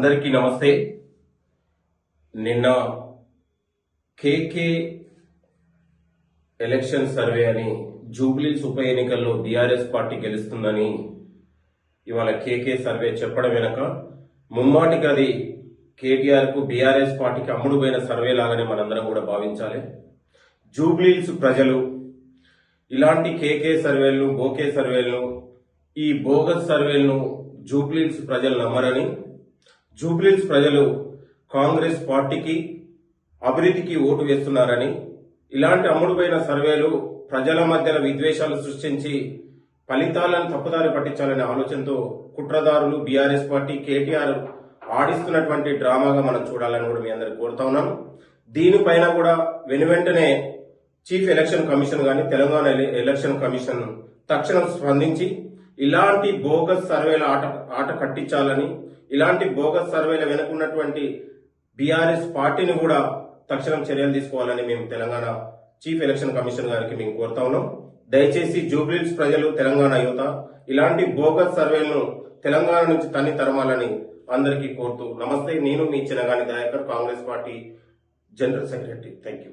అందరికీ నమస్తే. నిన్న కేకే ఎలక్షన్ సర్వే అని జూబ్లీస్ ఉప ఎన్నికల్లో బీఆర్ఎస్ పార్టీ గెలుస్తుందని ఇవాళ కేకే సర్వే చెప్పడం వెనక ముమ్మాటికి అది కేటీఆర్ కు బీఆర్ఎస్ పార్టీకి అమ్ముడుపోయిన సర్వే లాగానే మనందరం కూడా భావించాలి. జూబ్లీస్ ప్రజలు ఇలాంటి కేకే సర్వేలను బోకే సర్వేలను ఈ బోగస్ సర్వేలను జూబ్లీస్ ప్రజలు నమ్మరని, జూబ్లీస్ ప్రజలు కాంగ్రెస్ పార్టీకి అభివృద్ధికి ఓటు వేస్తున్నారని, ఇలాంటి అమ్ముడుపోయిన సర్వేలు ప్రజల మధ్యలో విద్వేషాలు సృష్టించి ఫలితాలను తప్పుదారి పట్టించాలనే ఆలోచనతో కుట్రదారులు బీఆర్ఎస్ పార్టీ కేటీఆర్ ఆడిస్తున్నటువంటి డ్రామాగా మనం చూడాలని కూడా మీ అందరికి కోరుతా ఉన్నాం. దీనిపైన కూడా వెనువెంటనే చీఫ్ ఎలక్షన్ కమిషన్ గాని తెలంగాణ ఎలక్షన్ కమిషన్ తక్షణం స్పందించి ఇలాంటి బోగస్ సర్వేల ఆట కట్టించాలని, ఇలాంటి బోగస్ సర్వేల వెనుకున్నటువంటి బీఆర్ఎస్ పార్టీని కూడా తక్షణం చర్యలు తీసుకోవాలని మేము తెలంగాణ చీఫ్ ఎలక్షన్ కమిషన్ గారికి మేము కోరుతా ఉన్నాం. దయచేసి జూబ్లీస్ ప్రజలు, తెలంగాణ యువత ఇలాంటి బోగస్ సర్వేలను తెలంగాణ నుంచి తన్ని తరమాలని అందరికీ కోరుతూ నమస్తే. నేను మీ Chinagani Dayakar, Congress party general secretary. Thank you.